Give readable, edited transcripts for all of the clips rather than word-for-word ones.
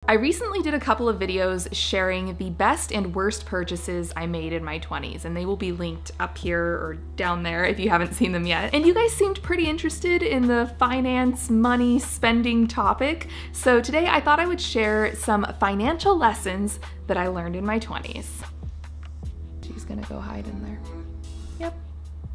I recently did a couple of videos sharing the best and worst purchases I made in my 20s, and they will be linked up here or down there if you haven't seen them yet. And you guys seemed pretty interested in the finance, money, spending topic, so today I thought I would share some financial lessons that I learned in my 20s. She's gonna go hide in there. Yep.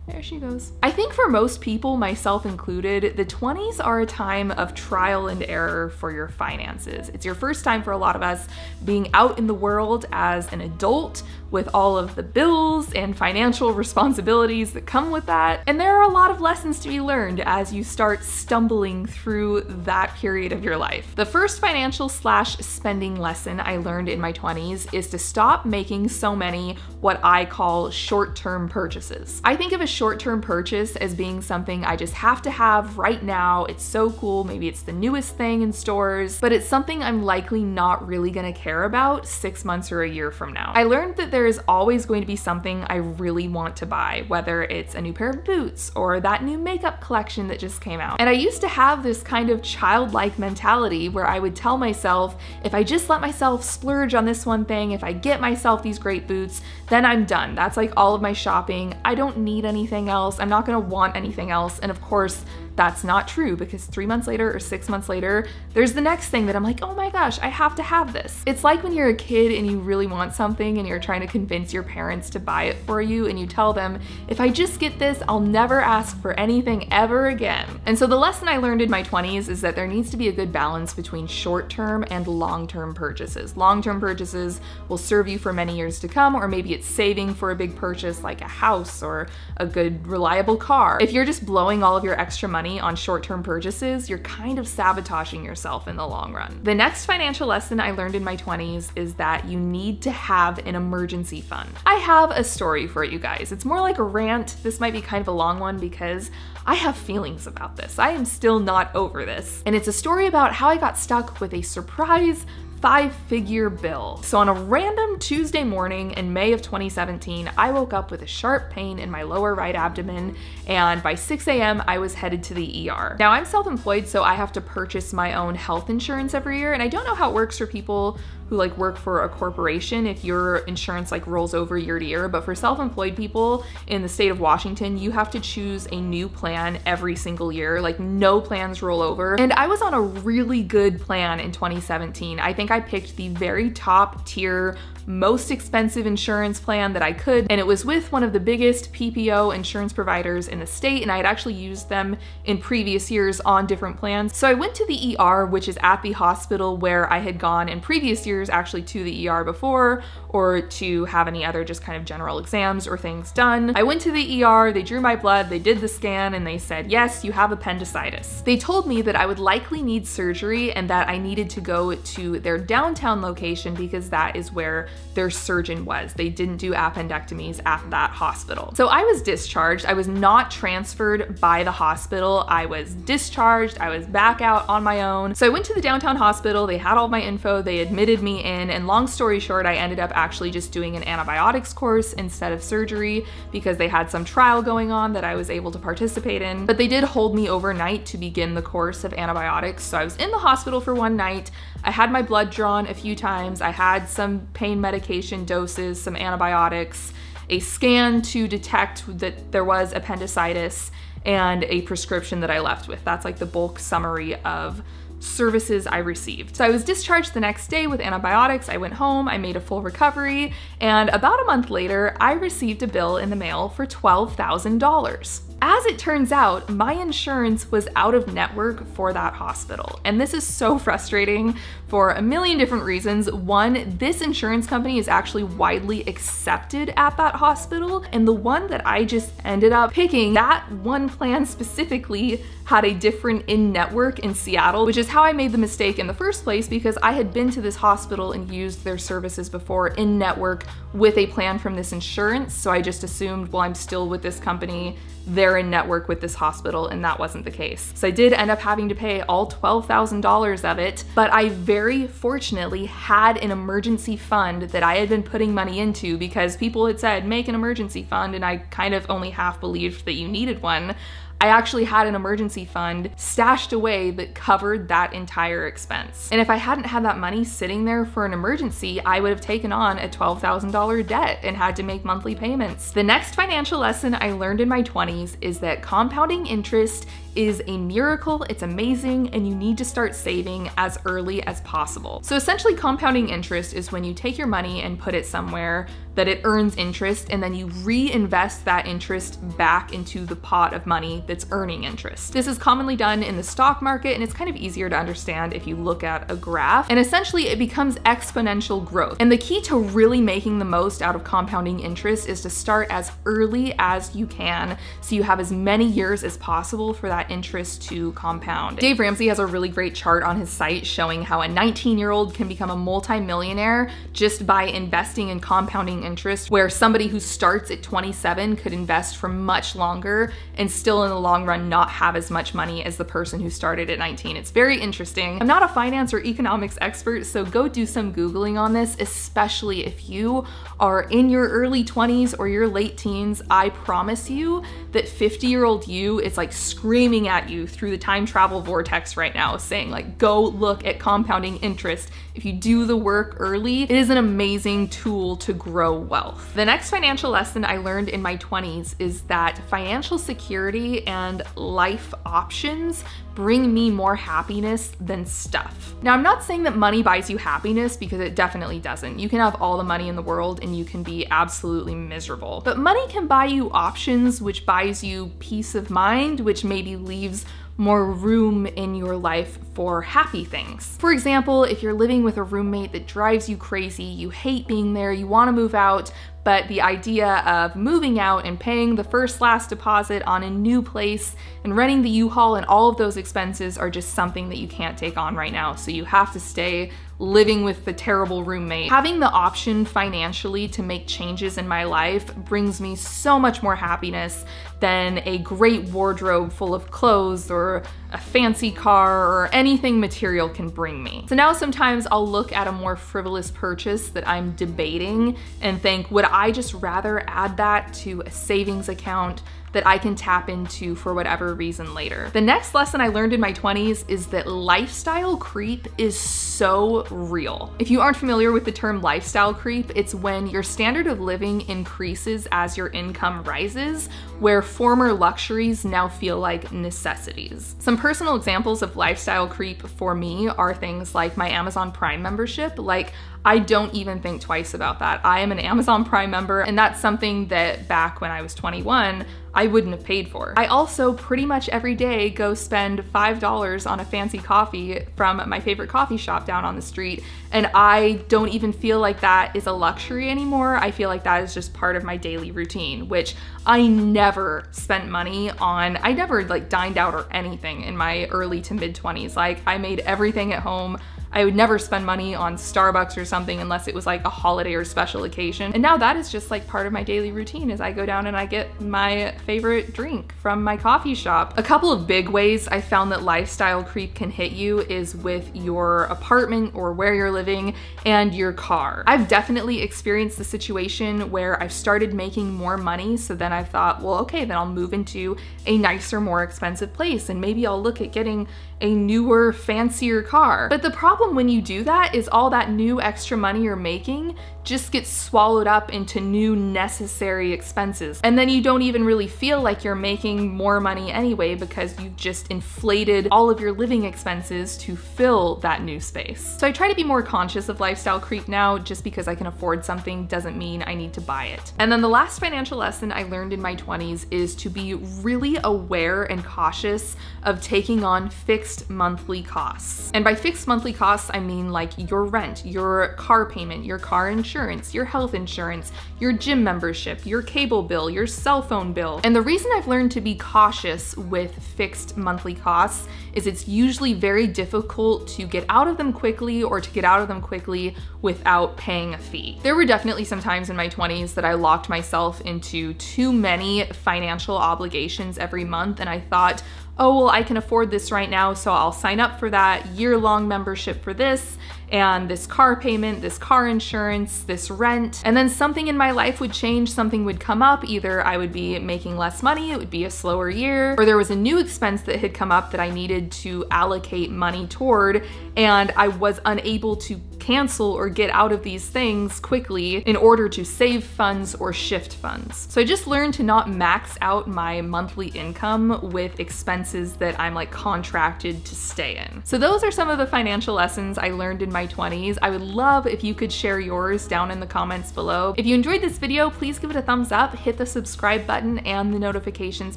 There she goes. I think for most people, myself included, the 20s are a time of trial and error for your finances. It's your first time for a lot of us being out in the world as an adult with all of the bills and financial responsibilities that come with that. And there are a lot of lessons to be learned as you start stumbling through that period of your life. The first financial/spending lesson I learned in my 20s is to stop making so many what I call short-term purchases. I think of a short-term purchase as being something I just have to have right now. It's so cool, maybe it's the newest thing in stores, but it's something I'm likely not really gonna care about 6 months or a year from now. I learned that there is always going to be something I really want to buy, whether it's a new pair of boots or that new makeup collection that just came out. And I used to have this kind of childlike mentality where I would tell myself, if I just let myself splurge on this one thing, if I get myself these great boots, then I'm done. That's like all of my shopping. I don't need anything else. I'm not gonna want anything else. And of course, that's not true because 3 months later or 6 months later, there's the next thing that I'm like, oh my gosh, I have to have this. It's like when you're a kid and you really want something and you're trying to convince your parents to buy it for you and you tell them, if I just get this, I'll never ask for anything ever again. And so the lesson I learned in my 20s is that there needs to be a good balance between short-term and long-term purchases. Long-term purchases will serve you for many years to come, or maybe it's saving for a big purchase like a house or a good, reliable car. If you're just blowing all of your extra money on short-term purchases, you're kind of sabotaging yourself in the long run. The next financial lesson I learned in my 20s is that you need to have an emergency fund. I have a story for you guys. It's more like a rant. This might be kind of a long one because I have feelings about this. I am still not over this. And it's a story about how I got stuck with a surprise 5-figure bill. So on a random Tuesday morning in May of 2017, I woke up with a sharp pain in my lower right abdomen, and by 6 a.m. I was headed to the ER. Now I'm self-employed, so I have to purchase my own health insurance every year, and I don't know how it works for people who like work for a corporation if your insurance like rolls over year to year, but for self-employed people in the state of Washington, you have to choose a new plan every single year. Like no plans roll over. And I was on a really good plan in 2017. I think I picked the very top tier, most expensive insurance plan that I could, and it was with one of the biggest PPO insurance providers in the state, and I had actually used them in previous years on different plans. So I went to the ER, which is at the hospital where I had gone in previous years actually to the ER before, or to have any other just kind of general exams or things done. I went to the ER, they drew my blood, they did the scan, and they said, yes, you have appendicitis. They told me that I would likely need surgery and that I needed to go to their downtown location because that is where their surgeon was. They didn't do appendectomies at that hospital. So I was discharged. I was not transferred by the hospital. I was discharged. I was back out on my own. So I went to the downtown hospital. They had all my info. They admitted me in, and long story short, I ended up actually just doing an antibiotics course instead of surgery because they had some trial going on that I was able to participate in. But they did hold me overnight to begin the course of antibiotics. So I was in the hospital for one night. I had my blood drawn a few times. I had some pain medication doses, some antibiotics, a scan to detect that there was appendicitis, and a prescription that I left with. That's like the bulk summary of services I received. So I was discharged the next day with antibiotics. I went home, I made a full recovery, and about a month later, I received a bill in the mail for $12,000. As it turns out, my insurance was out of network for that hospital. And this is so frustrating for a million different reasons. One, this insurance company is actually widely accepted at that hospital. And the one that I just ended up picking, that one plan specifically had a different in-network in Seattle, which is how I made the mistake in the first place because I had been to this hospital and used their services before in-network with a plan from this insurance. So I just assumed, well, I'm still with this company, they're in network with this hospital, and that wasn't the case. So I did end up having to pay all $12,000 of it, but I very fortunately had an emergency fund that I had been putting money into because people had said, make an emergency fund, and I kind of only half believed that you needed one. I actually had an emergency fund stashed away that covered that entire expense. And if I hadn't had that money sitting there for an emergency, I would have taken on a $12,000 debt and had to make monthly payments. The next financial lesson I learned in my 20s is that compounding interest is a miracle, it's amazing, and you need to start saving as early as possible. So essentially, compounding interest is when you take your money and put it somewhere that it earns interest, and then you reinvest that interest back into the pot of money that's earning interest. This is commonly done in the stock market, and it's kind of easier to understand if you look at a graph, and essentially it becomes exponential growth. And the key to really making the most out of compounding interest is to start as early as you can, so you have as many years as possible for that interest to compound. Dave Ramsey has a really great chart on his site showing how a 19-year-old can become a multi-millionaire just by investing in compounding interest, where somebody who starts at 27 could invest for much longer and still in the long run not have as much money as the person who started at 19. It's very interesting. I'm not a finance or economics expert, so go do some Googling on this, especially if you are in your early 20s or your late teens. I promise you that 50-year-old you is like screaming at you through the time travel vortex right now, saying like, go look at compounding interest. If you do the work early, it is an amazing tool to grow wealth. The next financial lesson I learned in my 20s is that financial security and life options bring me more happiness than stuff. Now, I'm not saying that money buys you happiness, because it definitely doesn't. You can have all the money in the world and you can be absolutely miserable. But money can buy you options, which buys you peace of mind, which maybe leaves more room in your life for happy things. For example, if you're living with a roommate that drives you crazy, you hate being there, you want to move out, but the idea of moving out and paying the first last deposit on a new place and renting the U-Haul and all of those expenses are just something that you can't take on right now. So you have to stay living with the terrible roommate. Having the option financially to make changes in my life brings me so much more happiness than a great wardrobe full of clothes or a fancy car or anything material can bring me. So now sometimes I'll look at a more frivolous purchase that I'm debating and think, would I just rather add that to a savings account that I can tap into for whatever reason later? The next lesson I learned in my 20s is that lifestyle creep is so real. If you aren't familiar with the term lifestyle creep, it's when your standard of living increases as your income rises, where former luxuries now feel like necessities. Some personal examples of lifestyle creep for me are things like my Amazon Prime membership. Like, I don't even think twice about that. I am an Amazon Prime member, and that's something that back when I was 21, I wouldn't have paid for. I also pretty much every day go spend $5 on a fancy coffee from my favorite coffee shop down on the street, and I don't even feel like that is a luxury anymore. I feel like that is just part of my daily routine, which I never spent money on. I never like dined out or anything in my early to mid 20s. Like, I made everything at home. I would never spend money on Starbucks or something unless it was like a holiday or special occasion. And now that is just like part of my daily routine, is I go down and I get my favorite drink from my coffee shop. A couple of big ways I found that lifestyle creep can hit you is with your apartment or where you're living and your car. I've definitely experienced the situation where I've started making more money, so then I thought, well, okay, then I'll move into a nicer, more expensive place, and maybe I'll look at getting a newer, fancier car. But the problem when you do that is all that new extra money you're making just gets swallowed up into new necessary expenses. And then you don't even really feel like you're making more money anyway, because you've just inflated all of your living expenses to fill that new space. So I try to be more conscious of lifestyle creep now. Just because I can afford something doesn't mean I need to buy it. And then the last financial lesson I learned in my 20s is to be really aware and cautious of taking on fixed monthly costs. And by fixed monthly costs, I mean like your rent, your car payment, your car insurance, your health insurance, your gym membership, your cable bill, your cell phone bill. And the reason I've learned to be cautious with fixed monthly costs is it's usually very difficult to get out of them quickly, or to get out of them quickly without paying a fee. There were definitely some times in my 20s that I locked myself into too many financial obligations every month, and I thought, oh, well, I can afford this right now, so I'll sign up for that year-long membership for this, and this car payment, this car insurance, this rent, and then something in my life would change, something would come up. Either I would be making less money, it would be a slower year, or there was a new expense that had come up that I needed to allocate money toward, and I was unable to cancel or get out of these things quickly in order to save funds or shift funds. So I just learned to not max out my monthly income with expenses that I'm like contracted to stay in. So those are some of the financial lessons I learned in my 20s. I would love if you could share yours down in the comments below. If you enjoyed this video, please give it a thumbs up, hit the subscribe button and the notifications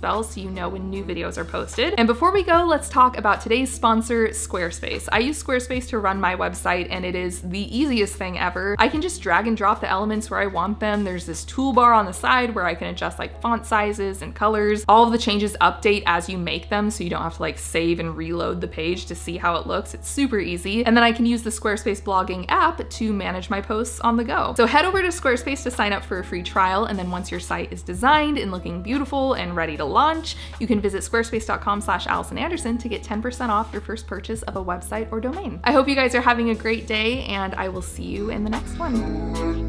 bell so you know when new videos are posted. And before we go, let's talk about today's sponsor, Squarespace. I use Squarespace to run my website and it is the easiest thing ever. I can just drag and drop the elements where I want them. There's this toolbar on the side where I can adjust like font sizes and colors. All of the changes update as you make them, so you don't have to like save and reload the page to see how it looks. It's super easy. And then I can use the Squarespace blogging app to manage my posts on the go. So head over to Squarespace to sign up for a free trial, and then once your site is designed and looking beautiful and ready to launch, you can visit squarespace.com/Allison Anderson to get 10% off your first purchase of a website or domain. I hope you guys are having a great day, and I will see you in the next one.